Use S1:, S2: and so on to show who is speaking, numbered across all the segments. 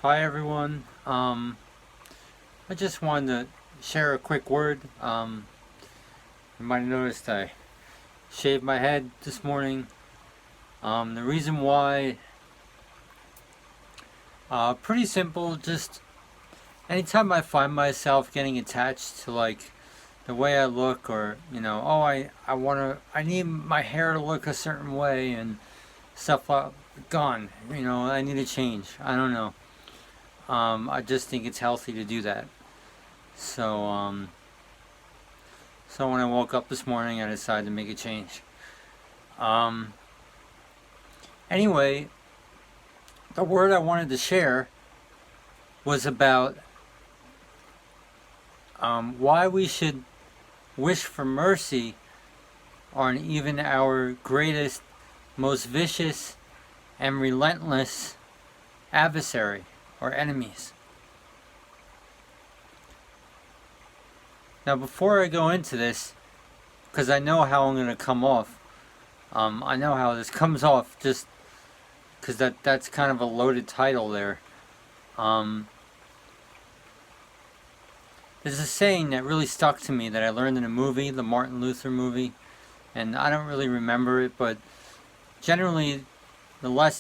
S1: Hi everyone. I just wanted to share a quick word. You might have noticed I shaved my head this morning. The reason why, pretty simple. Just anytime I find myself getting attached to like the way I look, or I need my hair to look a certain way and stuff. Gone. I need a change. I don't know. I just think it's healthy to do that. So, so when I woke up this morning, I decided to make a change. Um, anyway, the word I wanted to share was about why we should wish for mercy on even our greatest, most vicious, and relentless adversary or enemies. Now, before I go into this, because I know how I'm going to come off, I know how this comes off just because that's kind of a loaded title there. There's a saying that really stuck to me that I learned in a movie, the Martin Luther movie, and I don't really remember it, but generally the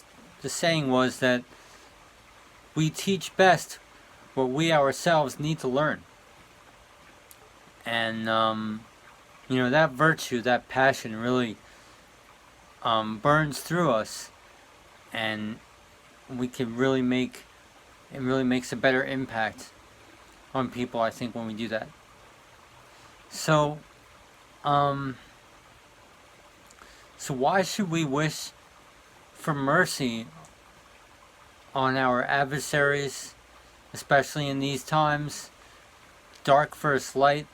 S1: saying was that we teach best what we ourselves need to learn. And, that virtue, that passion really burns through us. And we can really it really makes a better impact on people, I think, when we do that. So, so why should we wish for mercy on our adversaries, especially in these times? Dark versus light.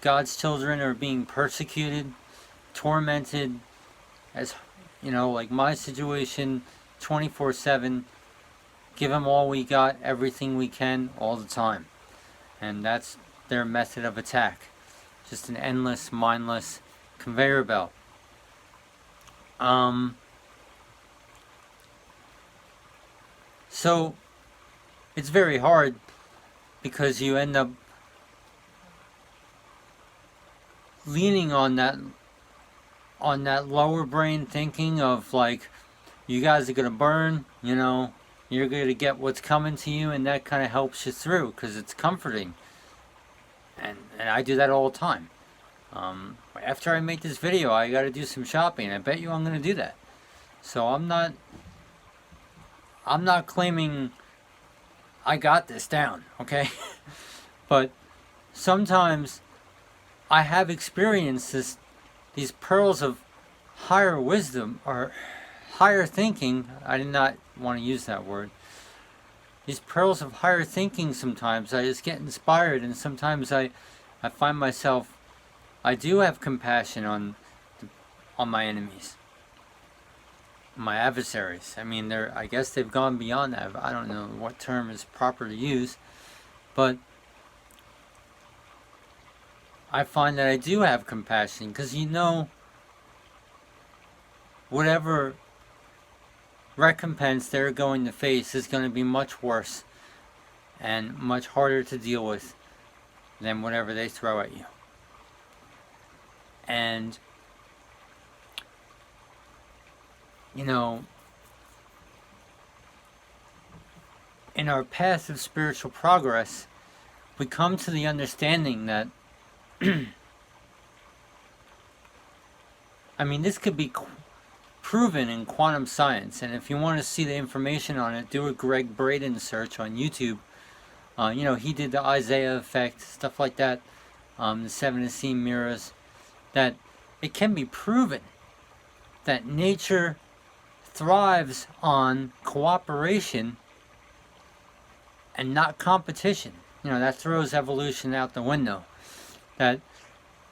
S1: God's children are being persecuted, tormented, as like my situation, 24/7. Give them all we got, everything we can, all the time. And that's their method of attack. Just an endless, mindless conveyor belt. So it's very hard because you end up leaning on that lower brain thinking of like, you guys are gonna burn, you're gonna get what's coming to you, and that kind of helps you through because it's comforting. And I do that all the time. After I make this video, I got to do some shopping. I bet you I'm gonna do that. So I'm not claiming I got this down, okay? But sometimes I have experienced these pearls of higher wisdom or higher thinking. I did not want to use that word. These pearls of higher thinking, sometimes I just get inspired, and sometimes I find myself, I do have compassion on my enemies, my adversaries. I mean, I guess they've gone beyond that. I don't know what term is proper to use, but I find that I do have compassion because whatever recompense they're going to face is going to be much worse and much harder to deal with than whatever they throw at you. And in our path of spiritual progress, we come to the understanding that I mean, this could be proven in quantum science, and if you want to see the information on it, do a Greg Braden search on YouTube. He did the Isaiah effect, stuff like that, the 7 Essene mirrors, that it can be proven that nature thrives on cooperation and not competition. That throws evolution out the window. That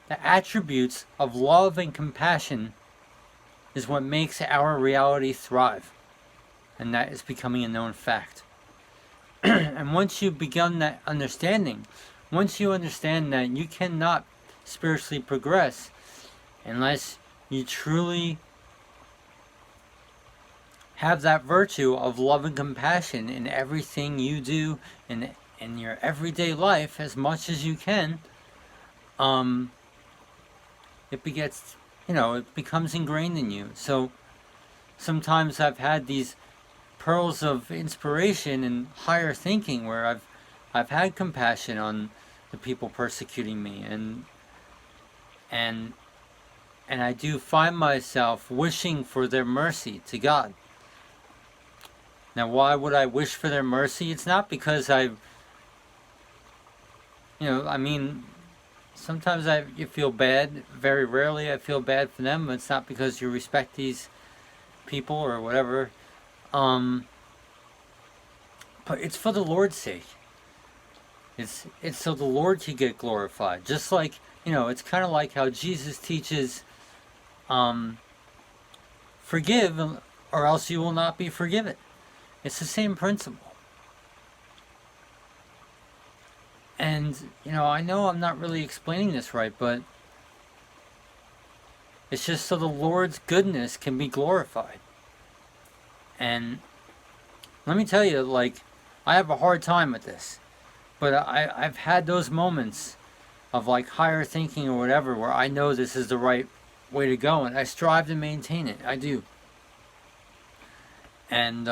S1: the attributes of love and compassion is what makes our reality thrive. And that is becoming a known fact. And once you begin that understanding, once you understand that you cannot spiritually progress unless you truly have that virtue of love and compassion in everything you do in your everyday life as much as you can, it begets, it becomes ingrained in you. So sometimes I've had these pearls of inspiration and higher thinking where I've had compassion on the people persecuting me, and I do find myself wishing for their mercy to God. Now, why would I wish for their mercy? It's not because sometimes you feel bad. Very rarely I feel bad for them. But it's not because you respect these people or whatever. But it's for the Lord's sake. It's so the Lord can get glorified. Just like, it's kind of like how Jesus teaches, forgive or else you will not be forgiven. It's the same principle. And, I know I'm not really explaining this right, but it's just so the Lord's goodness can be glorified. And let me tell you, I have a hard time with this. But I've had those moments of higher thinking or whatever where I know this is the right way to go, and I strive to maintain it. I do. And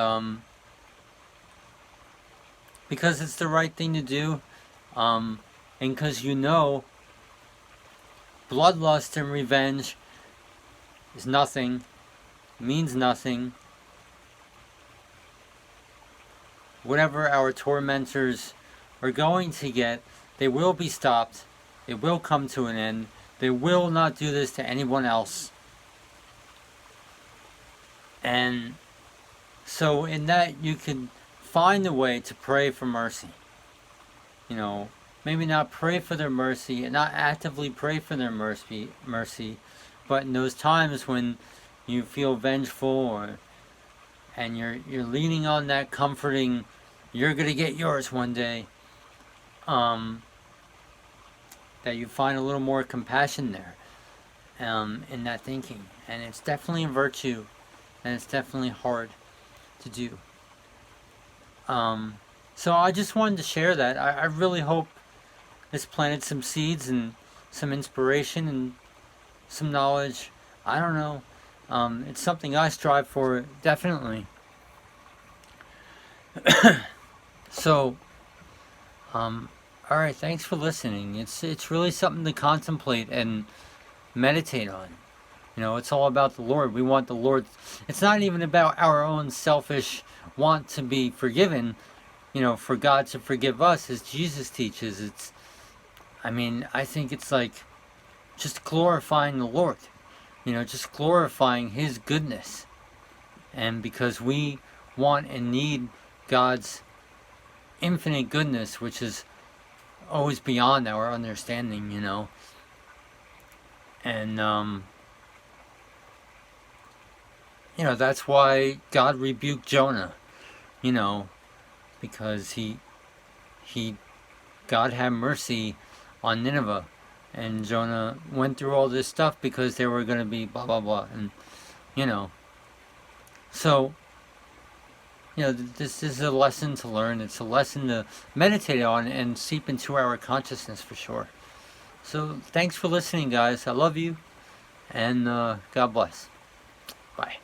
S1: because it's the right thing to do, and because bloodlust and revenge is nothing, means nothing. Whatever our tormentors are going to get, they will be stopped. It will come to an end. They will not do this to anyone else. And so in that you can find a way to pray for mercy. Maybe not pray for their mercy and not actively pray for their mercy, but in those times when you feel vengeful and you're leaning on that comforting, you're going to get yours one day, that you find a little more compassion there, in that thinking. And it's definitely a virtue, and it's definitely hard to do. So I just wanted to share that. I really hope this planted some seeds and some inspiration and some knowledge. I don't know. It's something I strive for, definitely. So, alright, thanks for listening. It's really something to contemplate and meditate on. It's all about the Lord. We want the Lord. It's not even about our own selfish want to be forgiven, for God to forgive us, as Jesus teaches. I think it's just glorifying the Lord, just glorifying His goodness. And because we want and need God's infinite goodness, which is always beyond our understanding, and that's why God rebuked Jonah, because God had mercy on Nineveh, and Jonah went through all this stuff because they were going to be blah blah blah, and so this is a lesson to learn. It's a lesson to meditate on and seep into our consciousness for sure. So thanks for listening, guys. I love you, and God bless. Bye.